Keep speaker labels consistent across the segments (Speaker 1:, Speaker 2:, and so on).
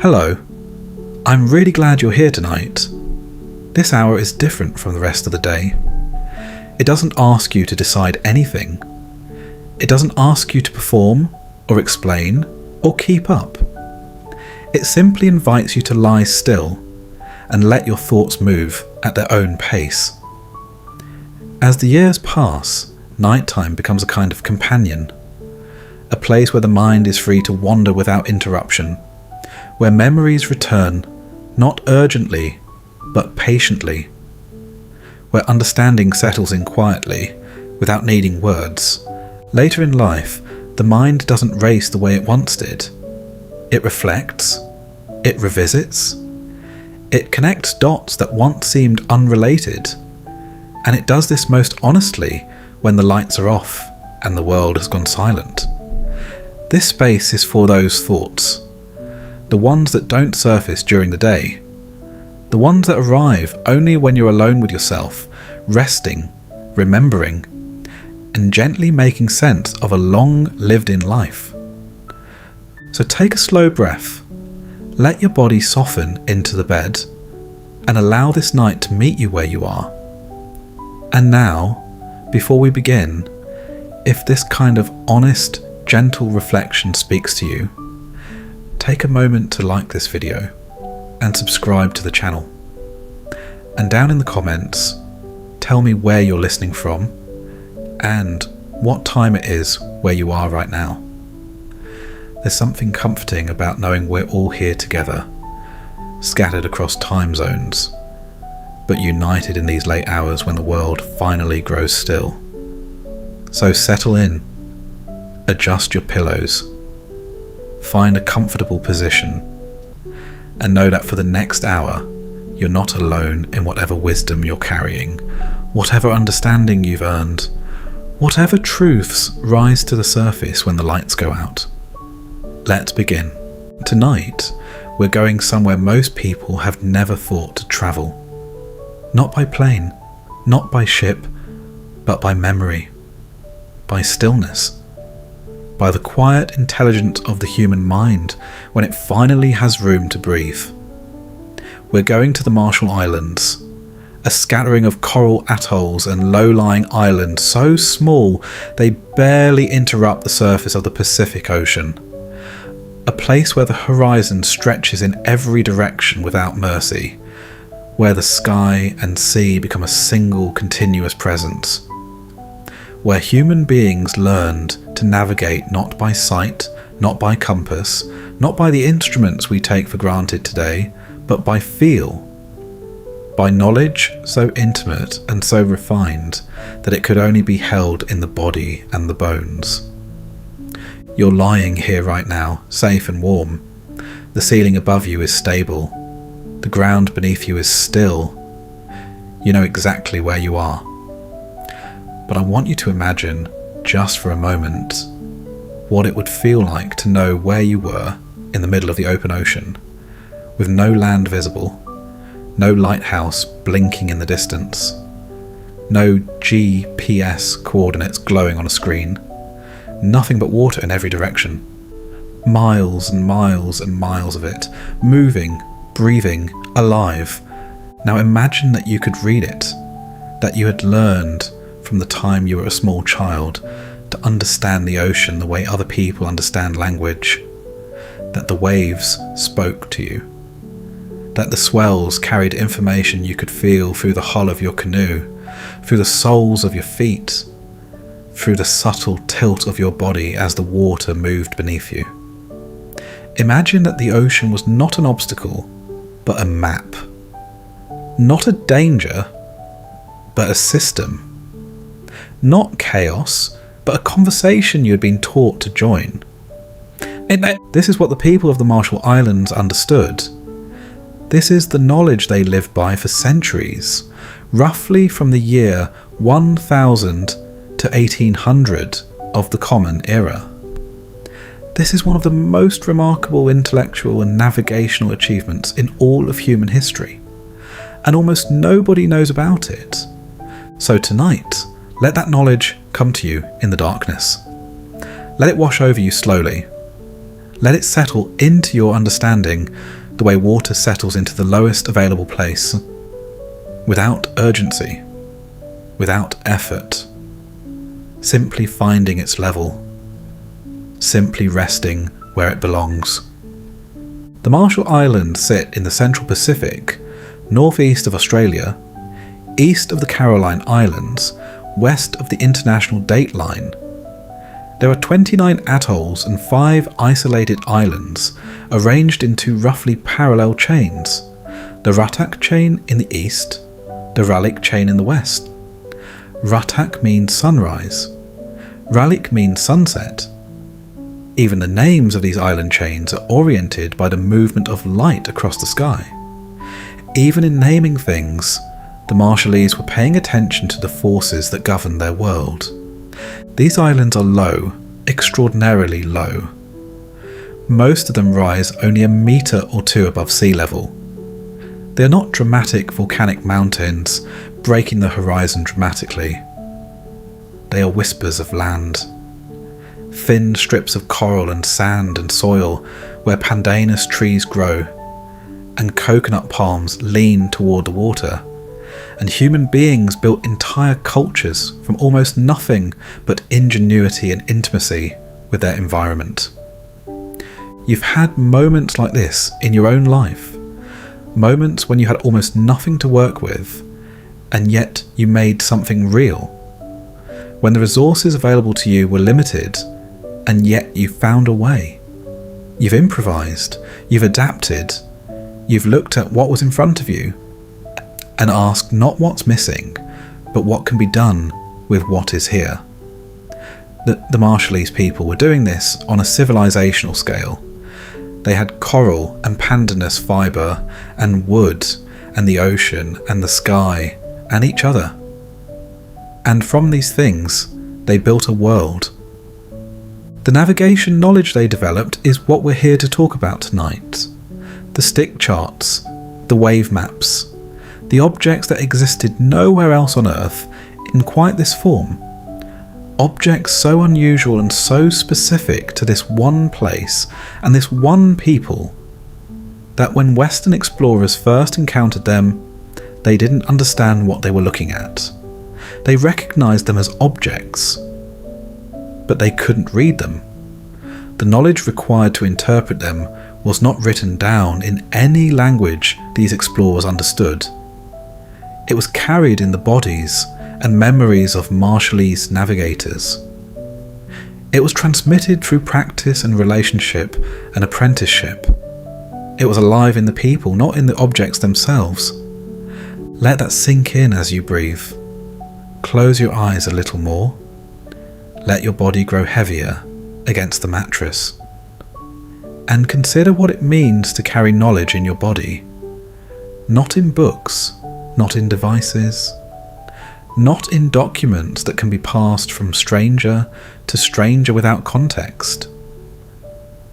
Speaker 1: Hello, I'm really glad you're here tonight. This hour is different from the rest of the day. It doesn't ask you to decide anything. It doesn't ask you to perform, or explain, or keep up. It simply invites you to lie still and let your thoughts move at their own pace. As the years pass, nighttime becomes a kind of companion, a place where the mind is free to wander without interruption, where memories return, not urgently, but patiently, where understanding settles in quietly, without needing words. Later in life, the mind doesn't race the way it once did. It reflects, it revisits, it connects dots that once seemed unrelated, and it does this most honestly when the lights are off and the world has gone silent. This space is for those thoughts, the ones that don't surface during the day, the ones that arrive only when you're alone with yourself, resting, remembering, and gently making sense of a long lived-in life. So take a slow breath, let your body soften into the bed, and allow this night to meet you where you are. And now, before we begin, if this kind of honest, gentle reflection speaks to you, take a moment to like this video and subscribe to the channel. And down in the comments, tell me where you're listening from and what time it is where you are right now. There's something comforting about knowing we're all here together, scattered across time zones, but united in these late hours when the world finally grows still. So settle in, adjust your pillows, find a comfortable position, and know that for the next hour, you're not alone in whatever wisdom you're carrying, whatever understanding you've earned, whatever truths rise to the surface when the lights go out. Let's begin. Tonight, we're going somewhere most people have never thought to travel. Not by plane, not by ship, but by memory, by stillness, by the quiet intelligence of the human mind when it finally has room to breathe. We're going to the Marshall Islands, a scattering of coral atolls and low-lying islands so small they barely interrupt the surface of the Pacific Ocean. A place where the horizon stretches in every direction without mercy, where the sky and sea become a single continuous presence, where human beings learned to navigate not by sight, not by compass, not by the instruments we take for granted today, but by feel, by knowledge so intimate and so refined that it could only be held in the body and the bones. You're lying here right now, safe and warm. The ceiling above you is stable. The ground beneath you is still. You know exactly where you are. But I want you to imagine, just for a moment, what it would feel like to know where you were in the middle of the open ocean, with no land visible, no lighthouse blinking in the distance, no GPS coordinates glowing on a screen, nothing but water in every direction. Miles and miles and miles of it, moving, breathing, alive. Now imagine that you could read it, that you had learned from the time you were a small child to understand the ocean the way other people understand language, that the waves spoke to you, that the swells carried information you could feel through the hull of your canoe, through the soles of your feet, through the subtle tilt of your body as the water moved beneath you. Imagine that the ocean was not an obstacle, but a map. Not a danger, but a system. Not chaos, but a conversation you had been taught to join. This is what the people of the Marshall Islands understood. This is the knowledge they lived by for centuries, roughly from the year 1000 to 1800 of the Common Era. This is one of the most remarkable intellectual and navigational achievements in all of human history, and almost nobody knows about it. So tonight, let that knowledge come to you in the darkness. Let it wash over you slowly. Let it settle into your understanding the way water settles into the lowest available place, without urgency, without effort, simply finding its level, simply resting where it belongs. The Marshall Islands sit in the Central Pacific, northeast of Australia, east of the Caroline Islands, west of the International Date Line. There are 29 atolls and 5 isolated islands arranged into roughly parallel chains, the Ratak chain in the east, the Relik chain in the west. Ratak means sunrise, Relik means sunset. Even the names of these island chains are oriented by the movement of light across the sky. Even in naming things, the Marshallese were paying attention to the forces that govern their world. These islands are low, extraordinarily low. Most of them rise only a metre or 2 above sea level. They are not dramatic volcanic mountains breaking the horizon dramatically. They are whispers of land. Thin strips of coral and sand and soil where pandanus trees grow, and coconut palms lean toward the water, and human beings built entire cultures from almost nothing but ingenuity and intimacy with their environment. You've had moments like this in your own life, moments when you had almost nothing to work with, and yet you made something real. When the resources available to you were limited, and yet you found a way. You've improvised, you've adapted, you've looked at what was in front of you, and asked not what's missing, but what can be done with what is here. The Marshallese people were doing this on a civilizational scale. They had coral and pandanus fibre and wood and the ocean and the sky and each other. And from these things, they built a world. The navigation knowledge they developed is what we're here to talk about tonight. The stick charts, the wave maps, the objects that existed nowhere else on Earth in quite this form. Objects so unusual and so specific to this one place and this one people that when Western explorers first encountered them, they didn't understand what they were looking at. They recognized them as objects, but they couldn't read them. The knowledge required to interpret them was not written down in any language these explorers understood. It was carried in the bodies and memories of Marshallese navigators. It was transmitted through practice and relationship and apprenticeship. It was alive in the people, not in the objects themselves. Let that sink in as you breathe. Close your eyes a little more. Let your body grow heavier against the mattress. And consider what it means to carry knowledge in your body. Not in books, not in devices, not in documents that can be passed from stranger to stranger without context,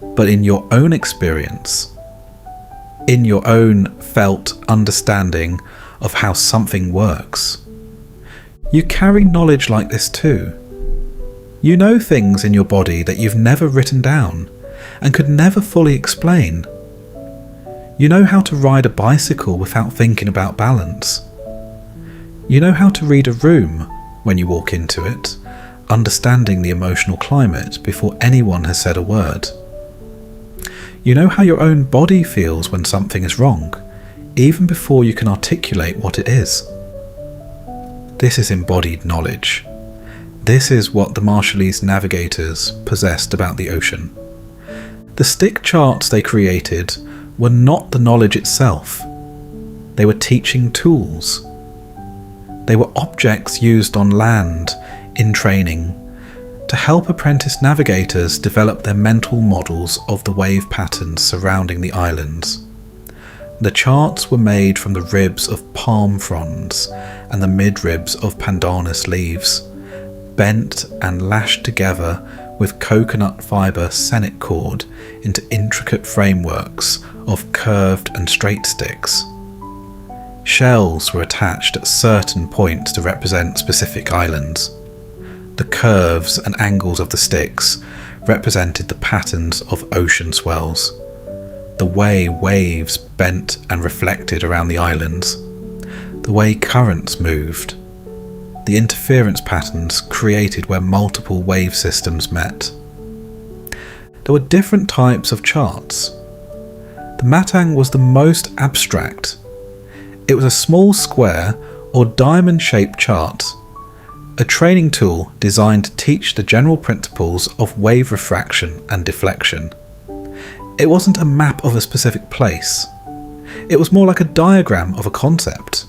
Speaker 1: but in your own experience, in your own felt understanding of how something works. You carry knowledge like this too. You know things in your body that you've never written down and could never fully explain. You know how to ride a bicycle without thinking about balance. You know how to read a room when you walk into it, understanding the emotional climate before anyone has said a word. You know how your own body feels when something is wrong, even before you can articulate what it is. This is embodied knowledge. This is what the Marshallese navigators possessed about the ocean. The stick charts they created were not the knowledge itself. They were teaching tools. They were objects used on land, in training, to help apprentice navigators develop their mental models of the wave patterns surrounding the islands. The charts were made from the ribs of palm fronds and the midribs of pandanus leaves, bent and lashed together with coconut fibre senet cord into intricate frameworks of curved and straight sticks. Shells were attached at certain points to represent specific islands. The curves and angles of the sticks represented the patterns of ocean swells, the way waves bent and reflected around the islands, the way currents moved, the interference patterns created where multiple wave systems met. There were different types of charts. The matang was the most abstract. It was a small square or diamond-shaped chart, a training tool designed to teach the general principles of wave refraction and deflection. It wasn't a map of a specific place. It was more like a diagram of a concept.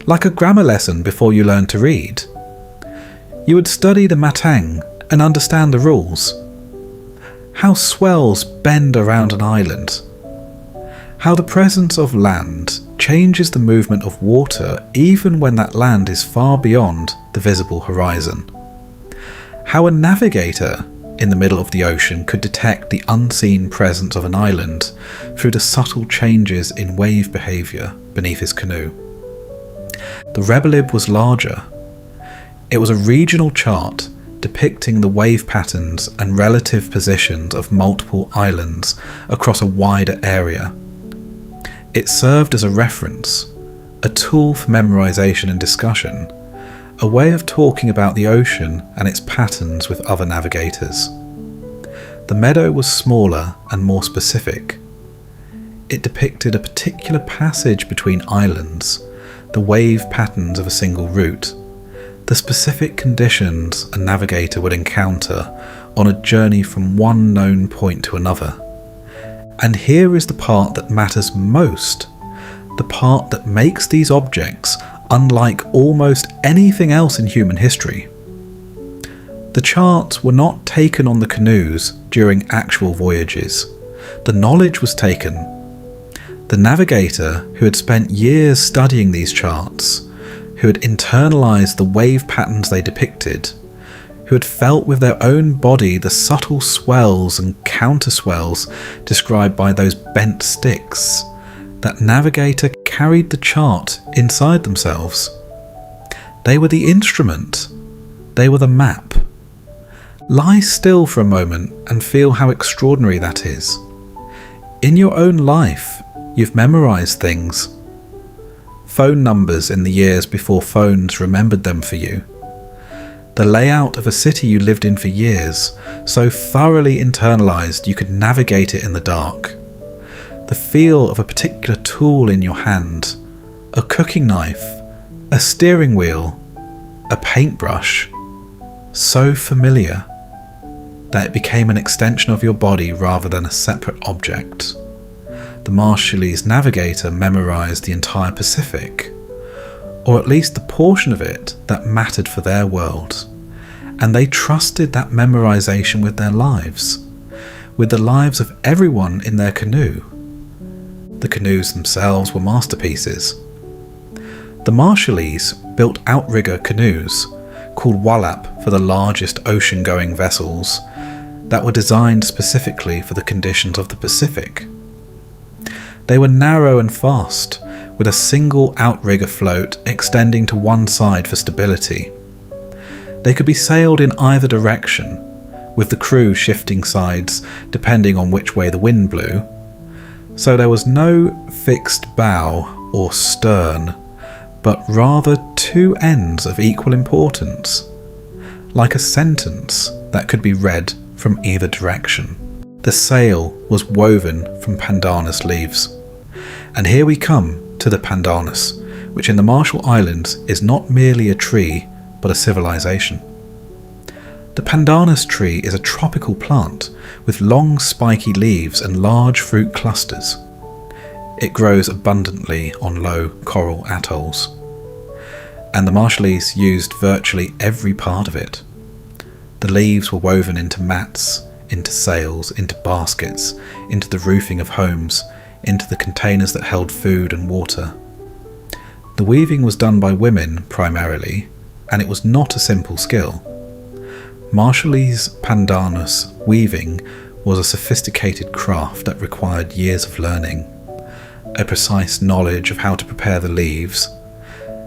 Speaker 1: Like a grammar lesson before you learned to read. You would study the matang and understand the rules. How swells bend around an island. How the presence of land changes the movement of water even when that land is far beyond the visible horizon. How a navigator in the middle of the ocean could detect the unseen presence of an island through the subtle changes in wave behaviour beneath his canoe. The rebbelib was larger. It was a regional chart depicting the wave patterns and relative positions of multiple islands across a wider area. It served as a reference, a tool for memorization and discussion, a way of talking about the ocean and its patterns with other navigators. The meddo was smaller and more specific. It depicted a particular passage between islands, the wave patterns of a single route, the specific conditions a navigator would encounter on a journey from one known point to another. And here is the part that matters most, the part that makes these objects unlike almost anything else in human history. The charts were not taken on the canoes during actual voyages. The knowledge was taken. The navigator, who had spent years studying these charts, who had internalized the wave patterns they depicted, who had felt with their own body the subtle swells and counter-swells described by those bent sticks, that navigator carried the chart inside themselves. They were the instrument. They were the map. Lie still for a moment and feel how extraordinary that is. In your own life, you've memorized things. Phone numbers in the years before phones remembered them for you. The layout of a city you lived in for years, so thoroughly internalized you could navigate it in the dark. The feel of a particular tool in your hand, a cooking knife, a steering wheel, a paintbrush, so familiar that it became an extension of your body rather than a separate object. The Marshallese navigator memorized the entire Pacific, or at least the portion of it that mattered for their world, and they trusted that memorization with their lives, with the lives of everyone in their canoe. The canoes themselves were masterpieces. The Marshallese built outrigger canoes, called wallap for the largest ocean-going vessels, that were designed specifically for the conditions of the Pacific. They were narrow and fast, with a single outrigger float extending to one side for stability. They could be sailed in either direction, with the crew shifting sides depending on which way the wind blew, so there was no fixed bow or stern, but rather two ends of equal importance, like a sentence that could be read from either direction. The sail was woven from pandanus leaves. And here we come to the pandanus, which in the Marshall Islands is not merely a tree, but a civilization. The pandanus tree is a tropical plant with long spiky leaves and large fruit clusters. It grows abundantly on low coral atolls, and the Marshallese used virtually every part of it. The leaves were woven into mats, into sails, into baskets, into the roofing of homes, into the containers that held food and water. The weaving was done by women primarily, and it was not a simple skill. Marshallese pandanus weaving was a sophisticated craft that required years of learning, a precise knowledge of how to prepare the leaves,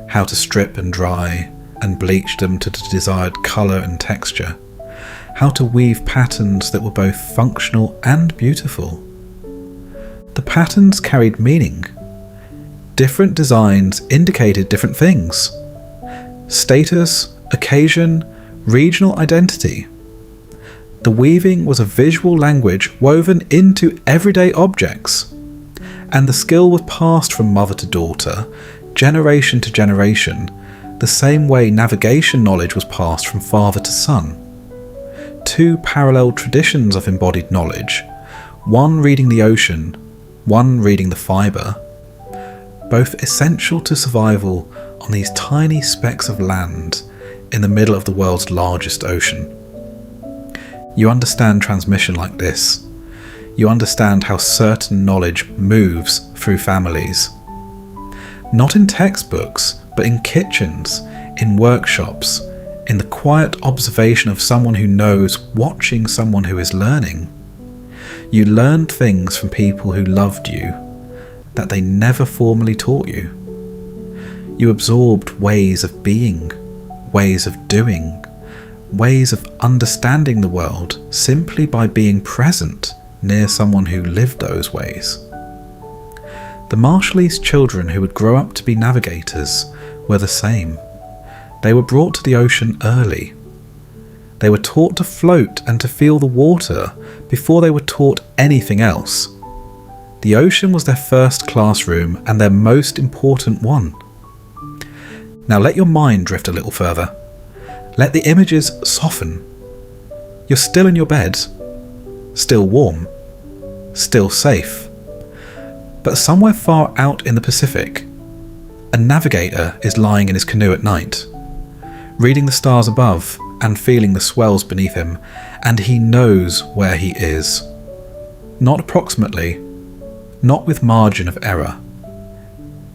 Speaker 1: how to strip and dry and bleach them to the desired colour and texture, how to weave patterns that were both functional and beautiful. The patterns carried meaning. Different designs indicated different things: status, occasion, regional identity. The weaving was a visual language woven into everyday objects, and the skill was passed from mother to daughter, generation to generation, the same way navigation knowledge was passed from father to son. Two parallel traditions of embodied knowledge, one reading the ocean, one reading the fibre, both essential to survival on these tiny specks of land in the middle of the world's largest ocean. You understand transmission like this. You understand how certain knowledge moves through families. Not in textbooks, but in kitchens, in workshops, in the quiet observation of someone who knows, watching someone who is learning. You learned things from people who loved you that they never formally taught you. You absorbed ways of being, ways of doing, ways of understanding the world simply by being present near someone who lived those ways. The Marshallese children who would grow up to be navigators were the same. They were brought to the ocean early. They were taught to float and to feel the water before they were taught anything else. The ocean was their first classroom and their most important one. Now let your mind drift a little further. Let the images soften. You're still in your bed, still warm, still safe. But somewhere far out in the Pacific, a navigator is lying in his canoe at night, reading the stars above and feeling the swells beneath him, and he knows where he is. Not approximately, not with margin of error.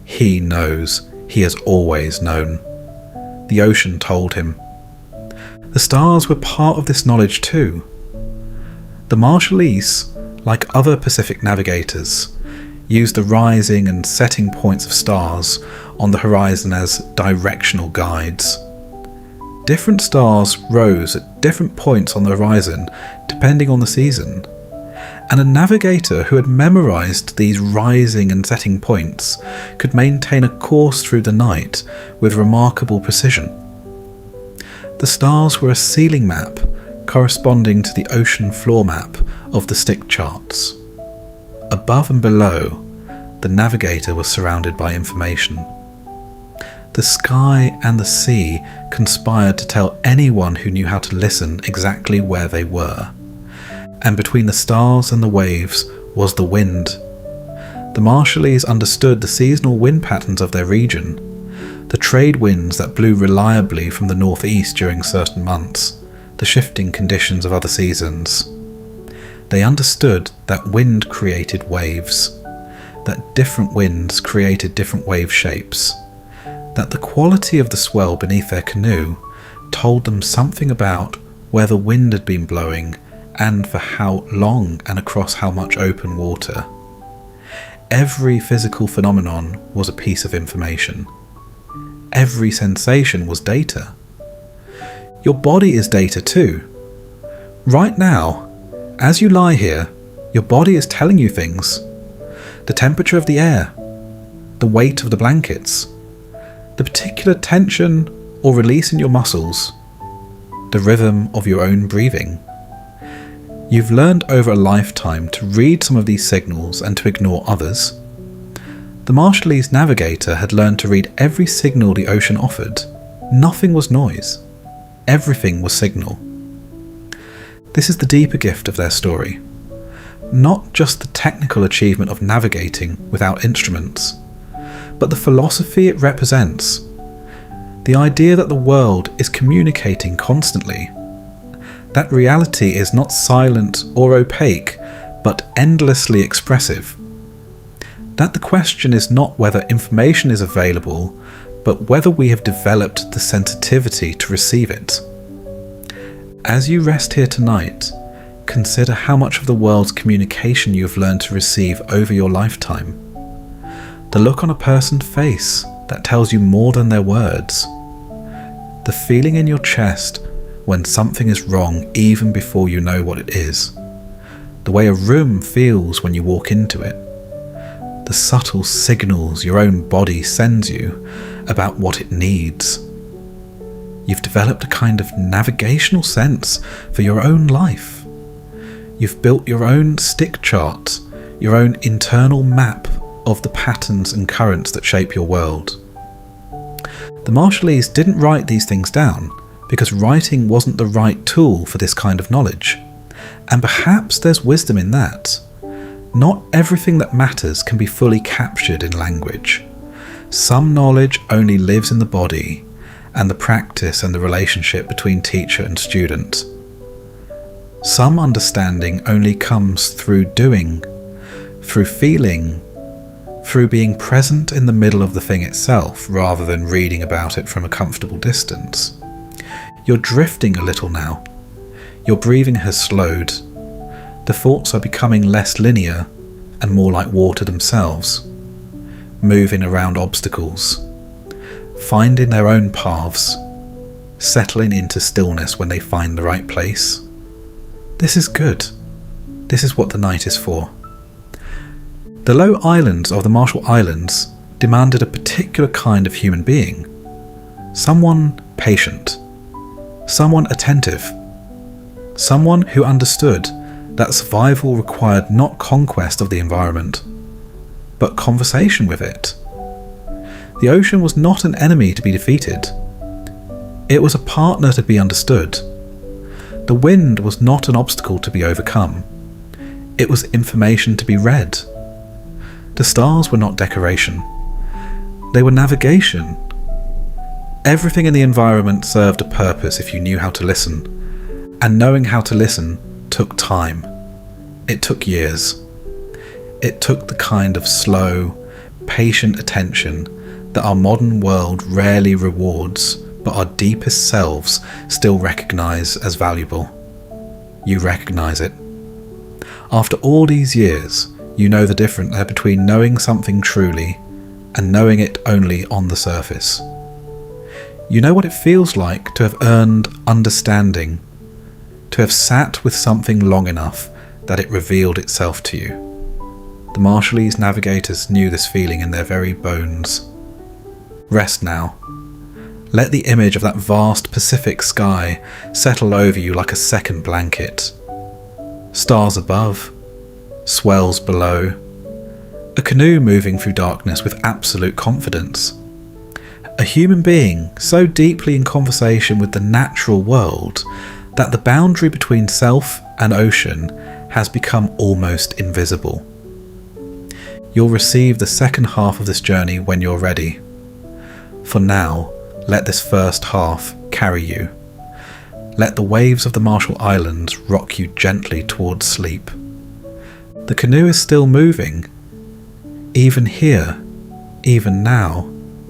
Speaker 1: He knows. He has always known. The ocean told him. The stars were part of this knowledge too. The Marshallese, like other Pacific navigators, used the rising and setting points of stars on the horizon as directional guides. Different stars rose at different points on the horizon depending on the season, and a navigator who had memorized these rising and setting points could maintain a course through the night with remarkable precision. The stars were a ceiling map corresponding to the ocean floor map of the stick charts. Above and below, the navigator was surrounded by information. The sky and the sea conspired to tell anyone who knew how to listen exactly where they were. And between the stars and the waves was the wind. The Marshallese understood the seasonal wind patterns of their region, the trade winds that blew reliably from the northeast during certain months, the shifting conditions of other seasons. They understood that wind created waves, that different winds created different wave shapes, that the quality of the swell beneath their canoe told them something about where the wind had been blowing and for how long and across how much open water. Every physical phenomenon was a piece of information. Every sensation was data. Your body is data too. Right now, as you lie here, your body is telling you things. The temperature of the air, the weight of the blankets, the particular tension or release in your muscles, the rhythm of your own breathing. You've learned over a lifetime to read some of these signals and to ignore others. The Marshallese navigator had learned to read every signal the ocean offered. Nothing was noise. Everything was signal. This is the deeper gift of their story. Not just the technical achievement of navigating without instruments, but the philosophy it represents. The idea that the world is communicating constantly. That reality is not silent or opaque, but endlessly expressive. That the question is not whether information is available, but whether we have developed the sensitivity to receive it. As you rest here tonight, consider how much of the world's communication you have learned to receive over your lifetime. The look on a person's face that tells you more than their words. The feeling in your chest when something is wrong even before you know what it is. The way a room feels when you walk into it. The subtle signals your own body sends you about what it needs. You've developed a kind of navigational sense for your own life. You've built your own stick chart, your own internal map of the patterns and currents that shape your world. The Marshallese didn't write these things down because writing wasn't the right tool for this kind of knowledge. And perhaps there's wisdom in that. Not everything that matters can be fully captured in language. Some knowledge only lives in the body and the practice and the relationship between teacher and student. Some understanding only comes through doing, through feeling, through being present in the middle of the thing itself rather than reading about it from a comfortable distance. You're drifting a little now. Your breathing has slowed. The thoughts are becoming less linear and more like water themselves, moving around obstacles, finding their own paths, settling into stillness when they find the right place. This is good. This is what the night is for. The low islands of the Marshall Islands demanded a particular kind of human being. Someone patient. Someone attentive. Someone who understood that survival required not conquest of the environment, but conversation with it. The ocean was not an enemy to be defeated. It was a partner to be understood. The wind was not an obstacle to be overcome. It was information to be read. The stars were not decoration. They were navigation. Everything in the environment served a purpose if you knew how to listen. And knowing how to listen took time. It took years. It took the kind of slow, patient attention that our modern world rarely rewards, but our deepest selves still recognise as valuable. You recognise it. After all these years, you know the difference between knowing something truly and knowing it only on the surface. You know what it feels like to have earned understanding, to have sat with something long enough that it revealed itself to you. The Marshallese navigators knew this feeling in their very bones. Rest now. Let the image of that vast Pacific sky settle over you like a second blanket. Stars above, swells below, a canoe moving through darkness with absolute confidence. A human being so deeply in conversation with the natural world that the boundary between self and ocean has become almost invisible. You'll receive the second half of this journey when you're ready. For now, let this first half carry you. Let the waves of the Marshall Islands rock you gently towards sleep. The canoe is still moving. Even here, even now,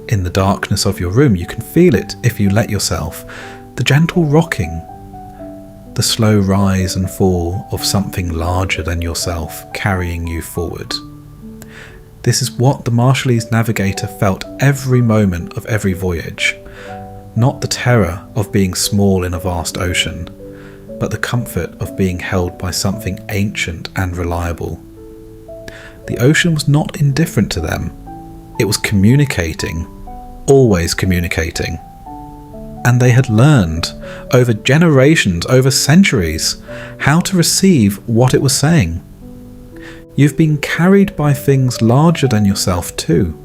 Speaker 1: in the darkness of your room, you can feel it if you let yourself. The gentle rocking, the slow rise and fall of something larger than yourself carrying you forward. This is what the Marshallese navigator felt every moment of every voyage. Not the terror of being small in a vast ocean, but the comfort of being held by something ancient and reliable. The ocean was not indifferent to them. It was communicating, always communicating. And they had learned, over generations, over centuries, how to receive what it was saying. You've been carried by things larger than yourself too.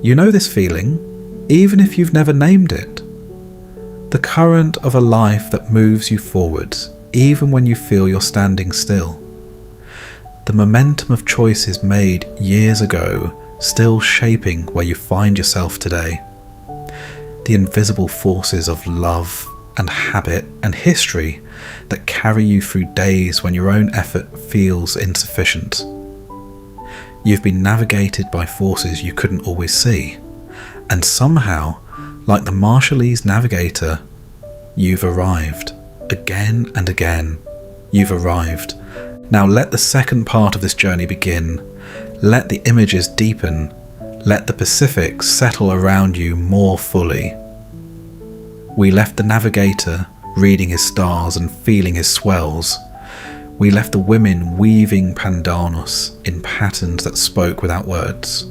Speaker 1: You know this feeling, even if you've never named it. The current of a life that moves you forward, even when you feel you're standing still. The momentum of choices made years ago, still shaping where you find yourself today. The invisible forces of love and habit and history that carry you through days when your own effort feels insufficient. You've been navigated by forces you couldn't always see, and somehow, like the Marshallese navigator, you've arrived. Again and again, you've arrived. Now let the second part of this journey begin. Let the images deepen. Let the Pacific settle around you more fully. We left the navigator reading his stars and feeling his swells. We left the women weaving pandanus in patterns that spoke without words.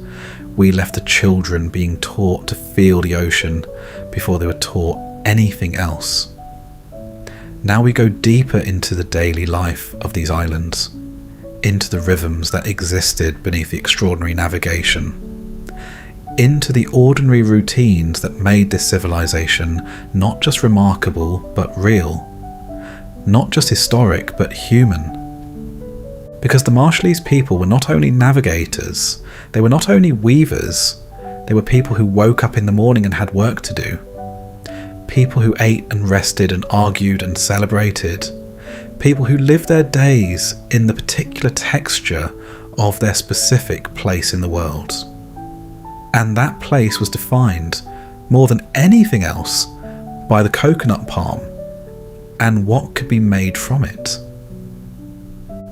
Speaker 1: We left the children being taught to feel the ocean before they were taught anything else. Now we go deeper into the daily life of these islands, into the rhythms that existed beneath the extraordinary navigation, into the ordinary routines that made this civilization not just remarkable but real, not just historic but human. Because the Marshallese people were not only navigators, they were not only weavers, they were people who woke up in the morning and had work to do. People who ate and rested and argued and celebrated. People who lived their days in the particular texture of their specific place in the world. And that place was defined, more than anything else, by the coconut palm and what could be made from it.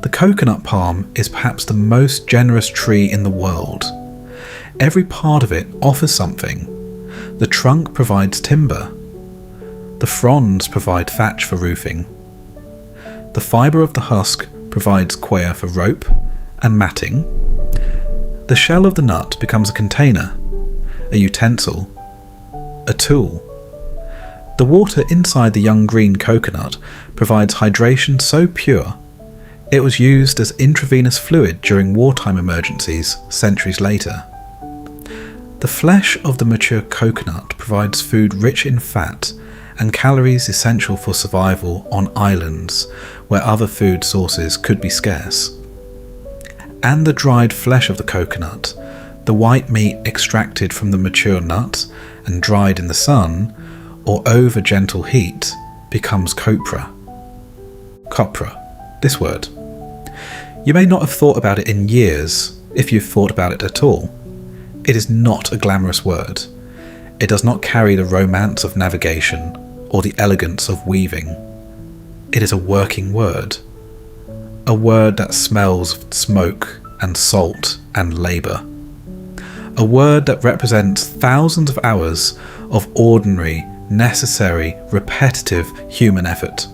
Speaker 1: The coconut palm is perhaps the most generous tree in the world. Every part of it offers something. The trunk provides timber. The fronds provide thatch for roofing. The fibre of the husk provides coir for rope and matting. The shell of the nut becomes a container, a utensil, a tool. The water inside the young green coconut provides hydration so pure it was used as intravenous fluid during wartime emergencies centuries later. The flesh of the mature coconut provides food rich in fat and calories essential for survival on islands where other food sources could be scarce. And the dried flesh of the coconut, the white meat extracted from the mature nut and dried in the sun or over gentle heat, becomes copra. Copra, this word. You may not have thought about it in years, if you've thought about it at all. It is not a glamorous word. It does not carry the romance of navigation or the elegance of weaving. It is a working word. A word that smells of smoke and salt and labour. A word that represents thousands of hours of ordinary, necessary, repetitive human effort.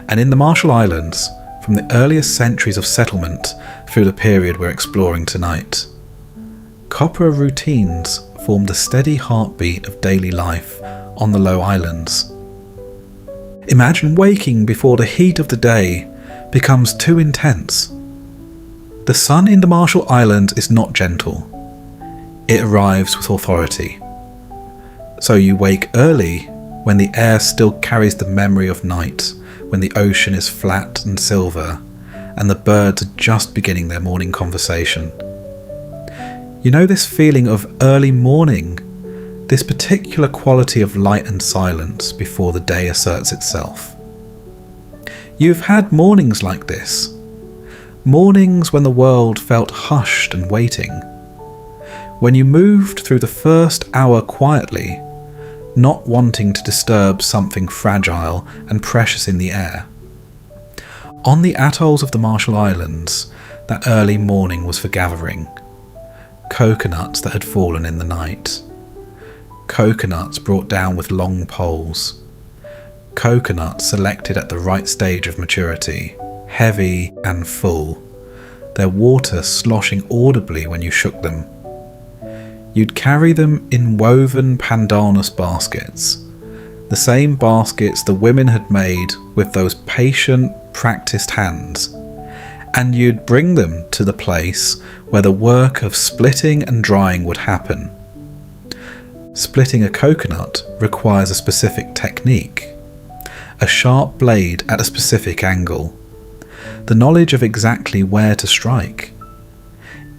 Speaker 1: And in the Marshall Islands, from the earliest centuries of settlement through the period we're exploring tonight, copra routines formed the steady heartbeat of daily life on the low islands. Imagine waking before the heat of the day becomes too intense. The sun in the Marshall Islands is not gentle. It arrives with authority. So you wake early when the air still carries the memory of night, when the ocean is flat and silver, and the birds are just beginning their morning conversation. You know this feeling of early morning, this particular quality of light and silence before the day asserts itself. You've had mornings like this, mornings when the world felt hushed and waiting, when you moved through the first hour quietly, not wanting to disturb something fragile and precious in the air. On the atolls of the Marshall Islands, that early morning was for gathering. Coconuts that had fallen in the night. Coconuts brought down with long poles. Coconuts selected at the right stage of maturity, heavy and full, their water sloshing audibly when you shook them. You'd carry them in woven pandanus baskets, the same baskets the women had made with those patient, practiced hands, and you'd bring them to the place where the work of splitting and drying would happen. Splitting a coconut requires a specific technique, a sharp blade at a specific angle, the knowledge of exactly where to strike.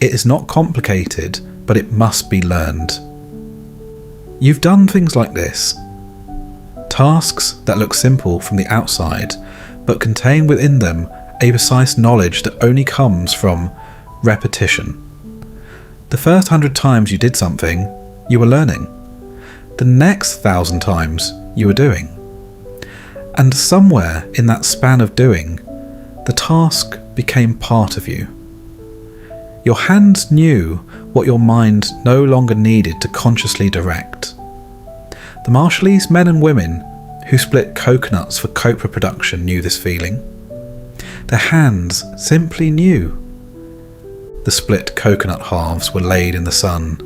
Speaker 1: It is not complicated, but it must be learned. You've done things like this. Tasks that look simple from the outside, but contain within them a precise knowledge that only comes from repetition. The first 100 times you did something, you were learning. The next 1,000 times, you were doing. And somewhere in that span of doing, the task became part of you. Your hands knew what your mind no longer needed to consciously direct. The Marshallese men and women who split coconuts for copra production knew this feeling. Their hands simply knew. The split coconut halves were laid in the sun,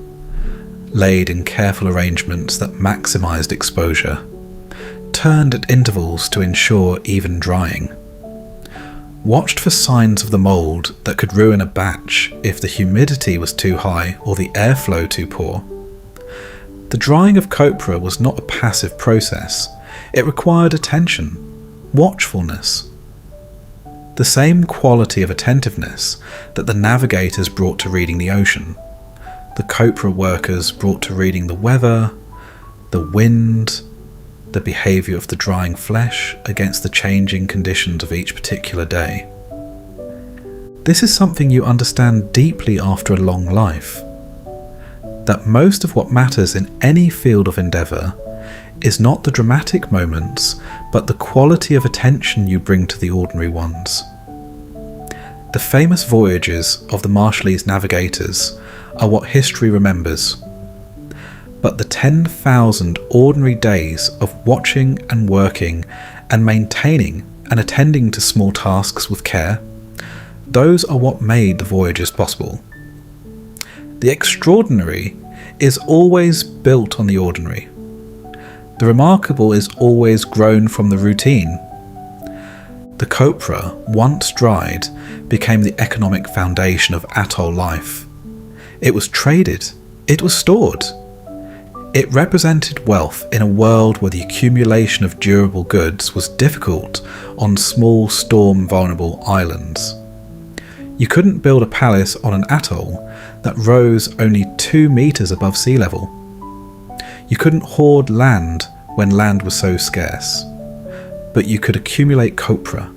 Speaker 1: laid in careful arrangements that maximised exposure, turned at intervals to ensure even drying, watched for signs of the mould that could ruin a batch if the humidity was too high or the airflow too poor. The drying of copra was not a passive process. It required attention, watchfulness. The same quality of attentiveness that the navigators brought to reading the ocean, the copra workers brought to reading the weather, the wind, the behaviour of the drying flesh against the changing conditions of each particular day. This is something you understand deeply after a long life. That most of what matters in any field of endeavour is not the dramatic moments, but the quality of attention you bring to the ordinary ones. The famous voyages of the Marshallese navigators are what history remembers, but the 10,000 ordinary days of watching and working and maintaining and attending to small tasks with care, those are what made the voyages possible. The extraordinary is always built on the ordinary. The remarkable is always grown from the routine. The copra, once dried, became the economic foundation of atoll life. It was traded. It was stored. It represented wealth in a world where the accumulation of durable goods was difficult on small storm-vulnerable islands. You couldn't build a palace on an atoll that rose only 2 meters above sea level. You couldn't hoard land when land was so scarce, but you could accumulate copra.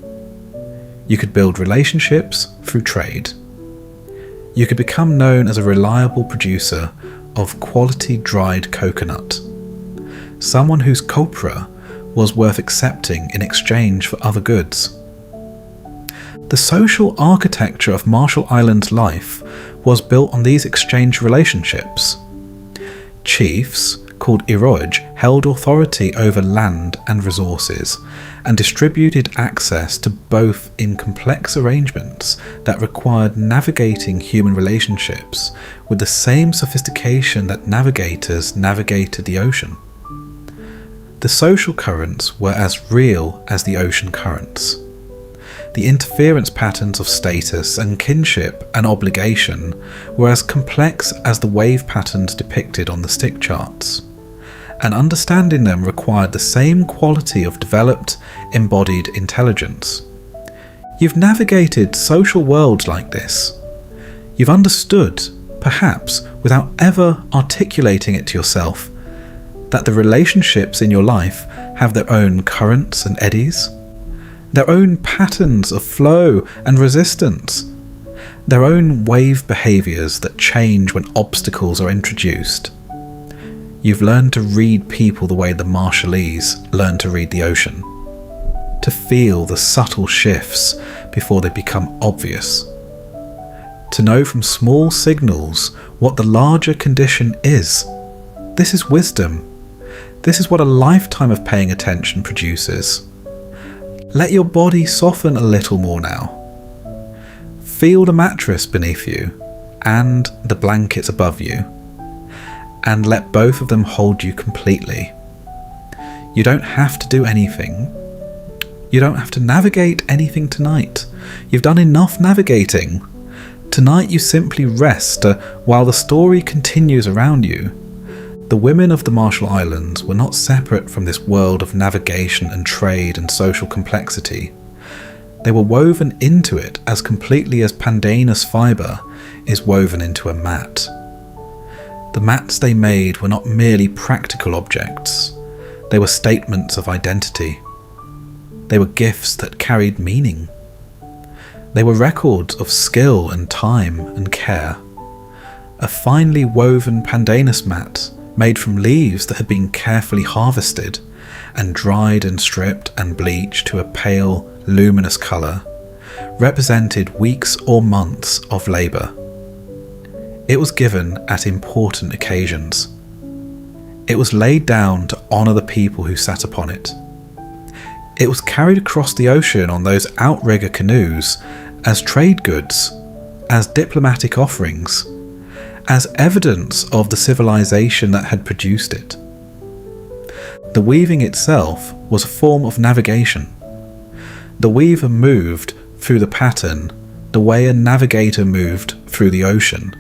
Speaker 1: You could build relationships through trade. You could become known as a reliable producer of quality dried coconut, someone whose copra was worth accepting in exchange for other goods. The social architecture of Marshall Islands life was built on these exchange relationships. Chiefs, called outrigger, held authority over land and resources and distributed access to both in complex arrangements that required navigating human relationships with the same sophistication that navigators navigated the ocean. The social currents were as real as the ocean currents. The interference patterns of status and kinship and obligation were as complex as the wave patterns depicted on the stick charts, and understanding them required the same quality of developed, embodied intelligence. You've navigated social worlds like this. You've understood, perhaps without ever articulating it to yourself, that the relationships in your life have their own currents and eddies, their own patterns of flow and resistance, their own wave behaviours that change when obstacles are introduced. You've learned to read people the way the Marshallese learned to read the ocean, to feel the subtle shifts before they become obvious, to know from small signals what the larger condition is. This is wisdom. This is what a lifetime of paying attention produces. Let your body soften a little more now. Feel the mattress beneath you and the blankets above you, and let both of them hold you completely. You don't have to do anything. You don't have to navigate anything tonight. You've done enough navigating. Tonight you simply rest while the story continues around you. The women of the Marshall Islands were not separate from this world of navigation and trade and social complexity. They were woven into it as completely as pandanus fibre is woven into a mat. The mats they made were not merely practical objects. They were statements of identity. They were gifts that carried meaning. They were records of skill and time and care. A finely woven pandanus mat made from leaves that had been carefully harvested and dried and stripped and bleached to a pale, luminous colour, represented weeks or months of labour. It was given at important occasions. It was laid down to honour the people who sat upon it, It was carried across the ocean on those outrigger canoes as trade goods, as diplomatic offerings, as evidence of the civilization that had produced it. The weaving itself was a form of navigation. The weaver moved through the pattern the way a navigator moved through the ocean,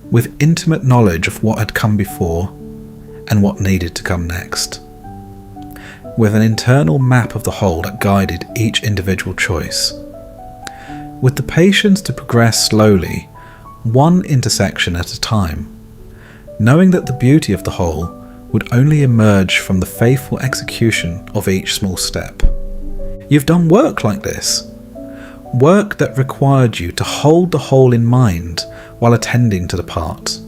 Speaker 1: with intimate knowledge of what had come before and what needed to come next, with an internal map of the whole that guided each individual choice, with the patience to progress slowly, one intersection at a time, knowing that the beauty of the whole would only emerge from the faithful execution of each small step. You've done work like this, work that required you to hold the whole in mind while attending to the parts,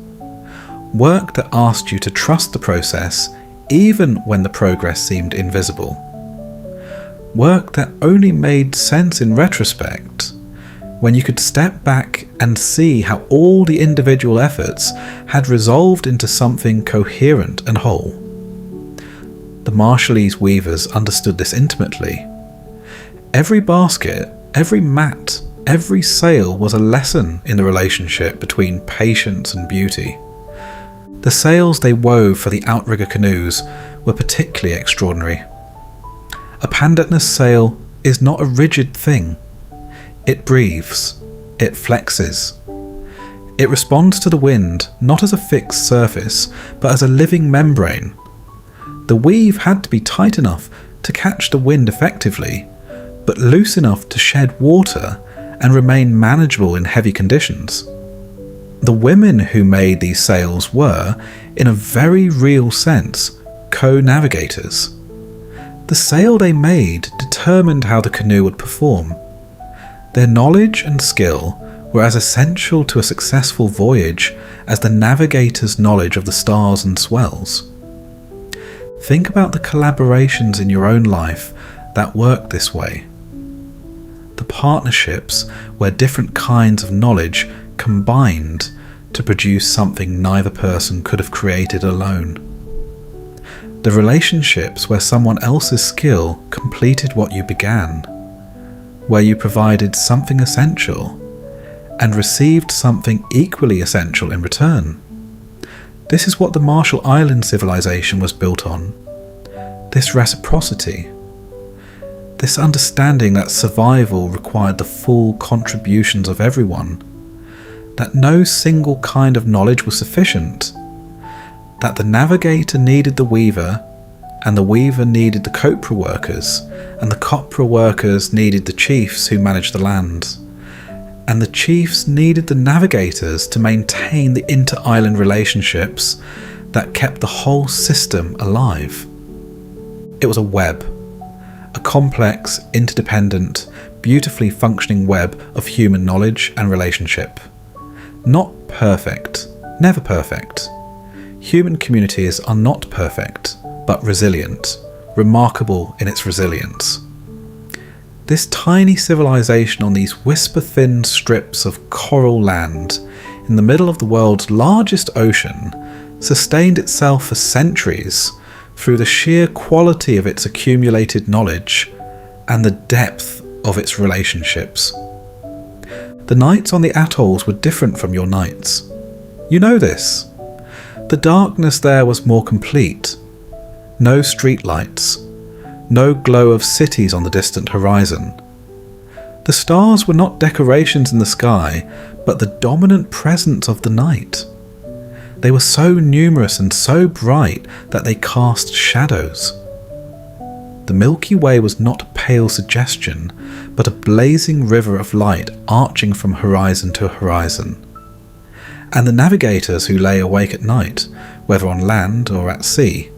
Speaker 1: work that asked you to trust the process even when the progress seemed invisible, work that only made sense in retrospect when you could step back and see how all the individual efforts had resolved into something coherent and whole. The Marshallese weavers understood this intimately. Every basket, every mat, every sail was a lesson in the relationship between patience and beauty. The sails they wove for the outrigger canoes were particularly extraordinary. A pandanus sail is not a rigid thing. It breathes, it flexes. It responds to the wind not as a fixed surface, but as a living membrane. The weave had to be tight enough to catch the wind effectively, but loose enough to shed water and remain manageable in heavy conditions. The women who made these sails were, in a very real sense, co-navigators. The sail they made determined how the canoe would perform. Their knowledge and skill were as essential to a successful voyage as the navigator's knowledge of the stars and swells. Think about the collaborations in your own life that work this way. The partnerships where different kinds of knowledge combined to produce something neither person could have created alone. The relationships where someone else's skill completed what you began, where you provided something essential and received something equally essential in return. This is what the Marshall Island civilization was built on. This reciprocity. This understanding that survival required the full contributions of everyone, that no single kind of knowledge was sufficient, that the navigator needed the weaver, and the weaver needed the copra workers, and the copra workers needed the chiefs who managed the land, and the chiefs needed the navigators to maintain the inter-island relationships that kept the whole system alive. It was a web. A complex, interdependent, beautifully functioning web of human knowledge and relationship. Not perfect, never perfect. Human communities are not perfect, but resilient, remarkable in its resilience. This tiny civilization on these whisper-thin strips of coral land in the middle of the world's largest ocean sustained itself for centuries through the sheer quality of its accumulated knowledge and the depth of its relationships. The nights on the atolls were different from your nights. You know this. The darkness there was more complete. No streetlights. No glow of cities on the distant horizon. The stars were not decorations in the sky, but the dominant presence of the night. They were so numerous and so bright that they cast shadows. The Milky Way was not a pale suggestion, but a blazing river of light arching from horizon to horizon. And the navigators who lay awake at night, whether on land or at sea,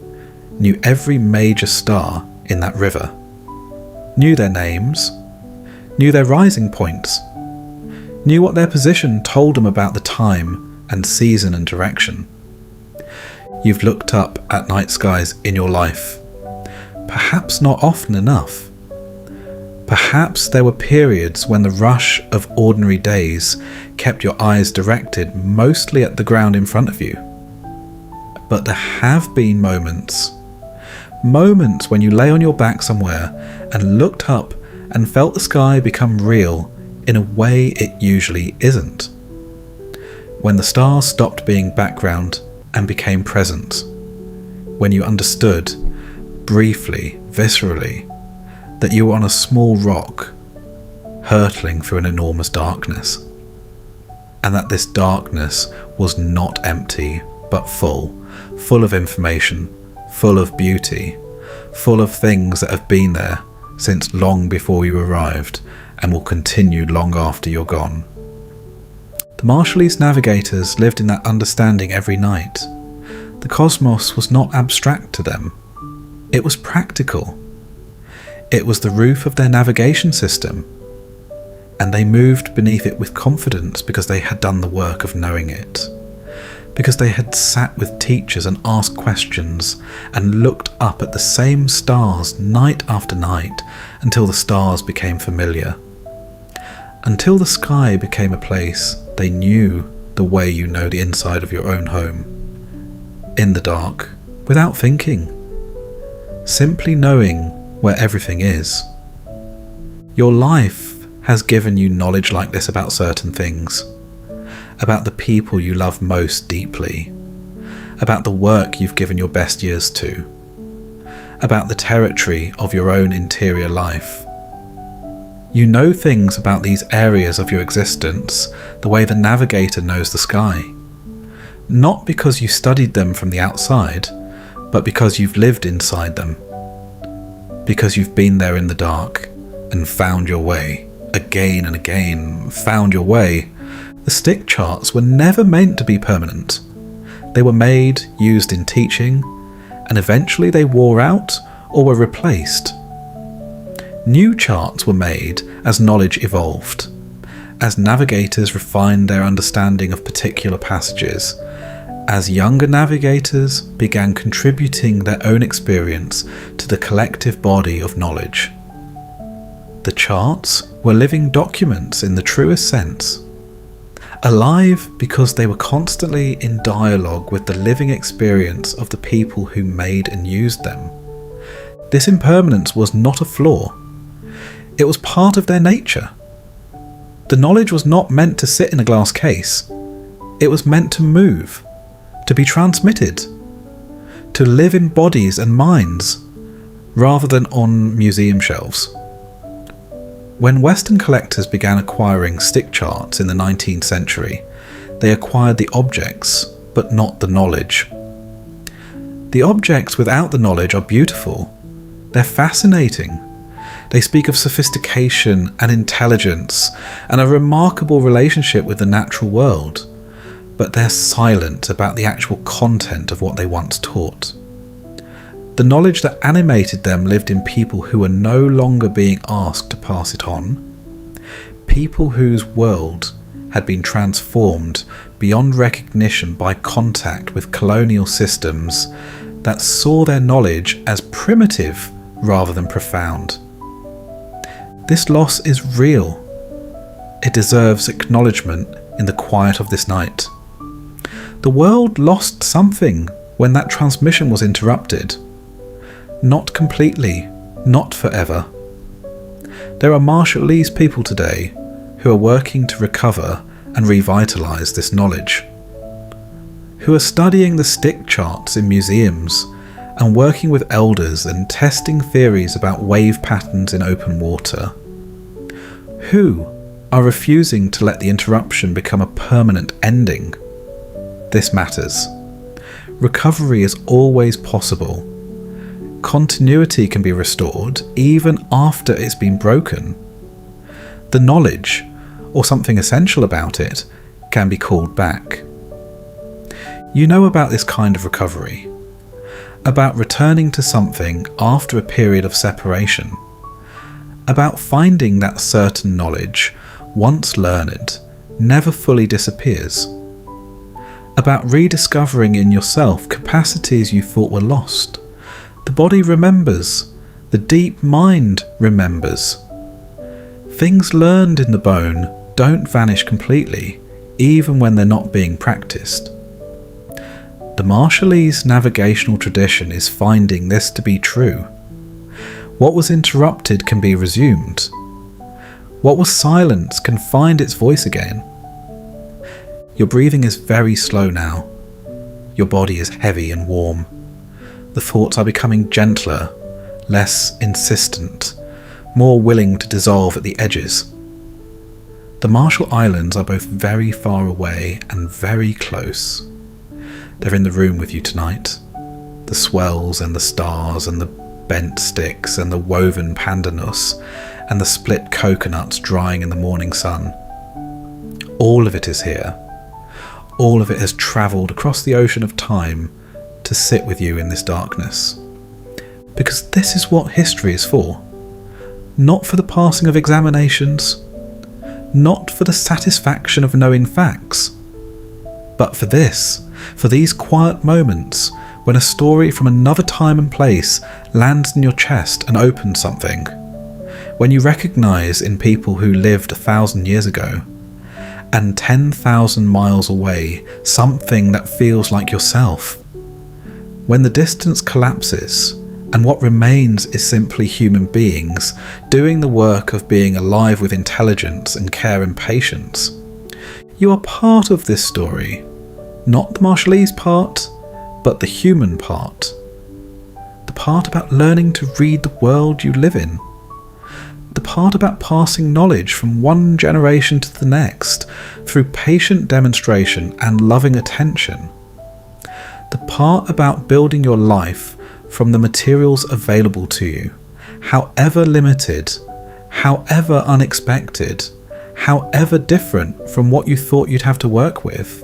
Speaker 1: knew every major star in that river, knew their names, knew their rising points, knew what their position told them about the time and season and direction. You've looked up at night skies in your life, perhaps not often enough. Perhaps there were periods when the rush of ordinary days kept your eyes directed mostly at the ground in front of you. But there have been moments Moments when you lay on your back somewhere and looked up and felt the sky become real in a way it usually isn't. When the stars stopped being background and became present. When you understood, briefly, viscerally, that you were on a small rock, hurtling through an enormous darkness. And that this darkness was not empty, but full of information, full of beauty, full of things that have been there since long before you arrived and will continue long after you're gone. The Marshallese navigators lived in that understanding every night. The cosmos was not abstract to them. It was practical. It was the roof of their navigation system, and they moved beneath it with confidence because they had done the work of knowing it. Because they had sat with teachers and asked questions and looked up at the same stars night after night until the stars became familiar. Until the sky became a place they knew the way you know the inside of your own home. In the dark, without thinking. Simply knowing where everything is. Your life has given you knowledge like this about certain things. About the people you love most deeply, about the work you've given your best years to, about the territory of your own interior life. You know things about these areas of your existence the way the navigator knows the sky. Not because you studied them from the outside, but because you've lived inside them. Because you've been there in the dark and found your way, again and again, found your way. The stick charts were never meant to be permanent. They were made, used in teaching, and eventually they wore out or were replaced. New charts were made as knowledge evolved, as navigators refined their understanding of particular passages, as younger navigators began contributing their own experience to the collective body of knowledge. The charts were living documents in the truest sense. Alive because they were constantly in dialogue with the living experience of the people who made and used them. This impermanence was not a flaw. It was part of their nature. The knowledge was not meant to sit in a glass case. It was meant to move, to be transmitted, to live in bodies and minds, rather than on museum shelves. When Western collectors began acquiring stick charts in the 19th century, they acquired the objects, but not the knowledge. The objects without the knowledge are beautiful. They're fascinating. They speak of sophistication and intelligence and a remarkable relationship with the natural world, but they're silent about the actual content of what they once taught. The knowledge that animated them lived in people who were no longer being asked to pass it on, people whose world had been transformed beyond recognition by contact with colonial systems that saw their knowledge as primitive rather than profound. This loss is real. It deserves acknowledgement in the quiet of this night. The world lost something when that transmission was interrupted. Not completely, not forever. There are Marshallese people today who are working to recover and revitalise this knowledge, who are studying the stick charts in museums and working with elders and testing theories about wave patterns in open water, who are refusing to let the interruption become a permanent ending. This matters. Recovery is always possible. Continuity can be restored even after it's been broken. The knowledge, or something essential about it, can be called back. You know about this kind of recovery, about returning to something after a period of separation, about finding that certain knowledge, once learned, never fully disappears, about rediscovering in yourself capacities you thought were lost. The body remembers. The deep mind remembers. Things learned in the bone don't vanish completely, even when they're not being practiced. The Marshallese navigational tradition is finding this to be true. What was interrupted can be resumed. What was silenced can find its voice again. Your breathing is very slow now. Your body is heavy and warm. The thoughts are becoming gentler, less insistent, more willing to dissolve at the edges. The Marshall Islands are both very far away and very close. They're in the room with you tonight. The swells and the stars and the bent sticks and the woven pandanus and the split coconuts drying in the morning sun. All of it is here. All of it has travelled across the ocean of time to sit with you in this darkness. Because this is what history is for. Not for the passing of examinations, not for the satisfaction of knowing facts, but for this, for these quiet moments when a story from another time and place lands in your chest and opens something. When you recognise in people who lived 1,000 years ago, and 10,000 miles away, something that feels like yourself. When the distance collapses, and what remains is simply human beings doing the work of being alive with intelligence and care and patience. You are part of this story, not the Marshallese part, but the human part. The part about learning to read the world you live in. The part about passing knowledge from one generation to the next through patient demonstration and loving attention. The part about building your life from the materials available to you, however limited, however unexpected, however different from what you thought you'd have to work with.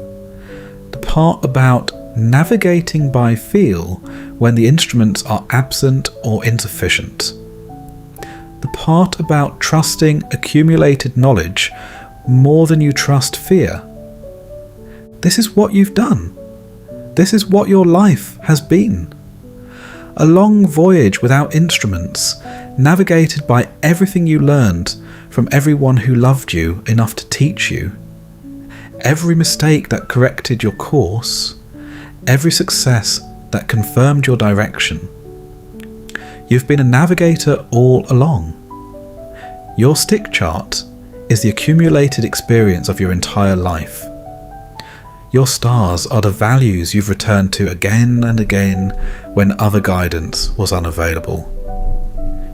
Speaker 1: The part about navigating by feel when the instruments are absent or insufficient. The part about trusting accumulated knowledge more than you trust fear. This is what you've done. This is what your life has been. A long voyage without instruments, navigated by everything you learned from everyone who loved you enough to teach you. Every mistake that corrected your course, every success that confirmed your direction. You've been a navigator all along. Your stick chart is the accumulated experience of your entire life. Your stars are the values you've returned to again and again when other guidance was unavailable.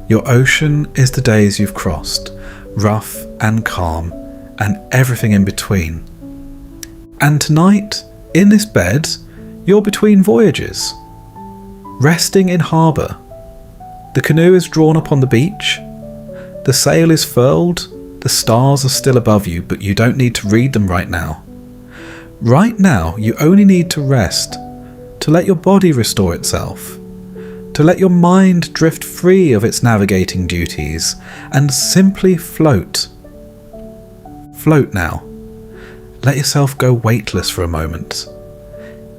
Speaker 1: Your ocean is the days you've crossed, rough and calm, and everything in between. And tonight, in this bed, you're between voyages, resting in harbour. The canoe is drawn up on the beach, the sail is furled, the stars are still above you, but you don't need to read them right now. Right now, you only need to rest, to let your body restore itself, to let your mind drift free of its navigating duties, and simply float. Float now. Let yourself go weightless for a moment.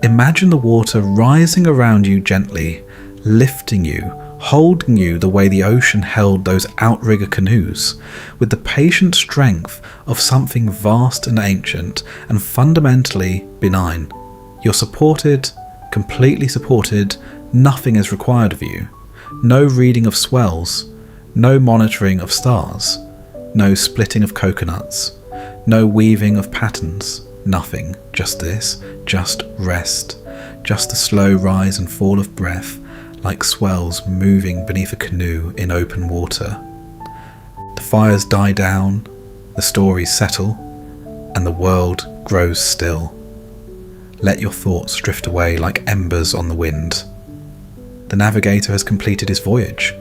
Speaker 1: Imagine the water rising around you gently, lifting you, holding you the way the ocean held those outrigger canoes, with the patient strength of something vast and ancient and fundamentally benign. You're supported, completely supported, nothing is required of you. No reading of swells, no monitoring of stars, no splitting of coconuts, no weaving of patterns, nothing, just this, just rest, just the slow rise and fall of breath, like swells moving beneath a canoe in open water. The fires die down, the stories settle, and the world grows still. Let your thoughts drift away like embers on the wind. The navigator has completed his voyage.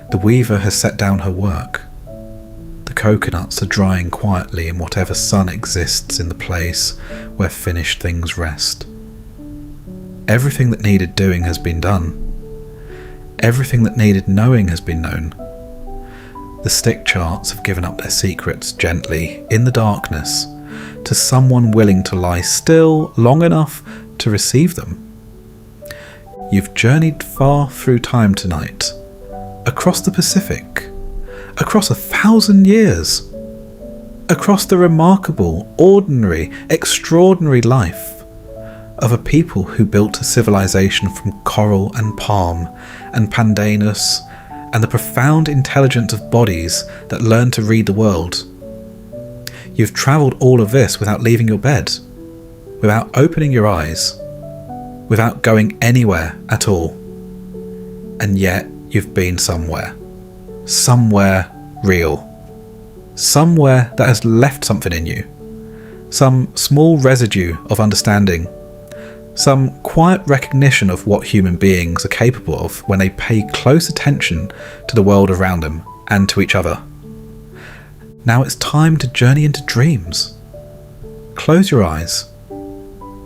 Speaker 1: The weaver has set down her work. The coconuts are drying quietly in whatever sun exists in the place where finished things rest. Everything that needed doing has been done. Everything that needed knowing has been known. The stick charts have given up their secrets gently, in the darkness, to someone willing to lie still long enough to receive them. You've journeyed far through time tonight, across the Pacific, across 1,000 years, across the remarkable, ordinary, extraordinary life, of a people who built a civilization from coral and palm and pandanus, and the profound intelligence of bodies that learn to read the world. You've travelled all of this without leaving your bed, without opening your eyes, without going anywhere at all. And yet you've been somewhere. Somewhere real. Somewhere that has left something in you. Some small residue of understanding. Some quiet recognition of what human beings are capable of when they pay close attention to the world around them and to each other. Now it's time to journey into dreams. Close your eyes.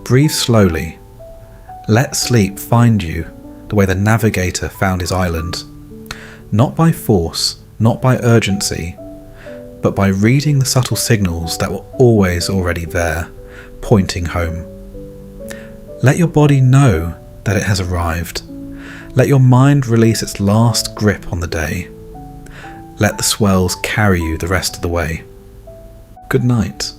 Speaker 1: Breathe slowly. Let sleep find you the way the navigator found his island. Not by force, not by urgency, but by reading the subtle signals that were always already there, pointing home. Let your body know that it has arrived. Let your mind release its last grip on the day. Let the swells carry you the rest of the way. Good night.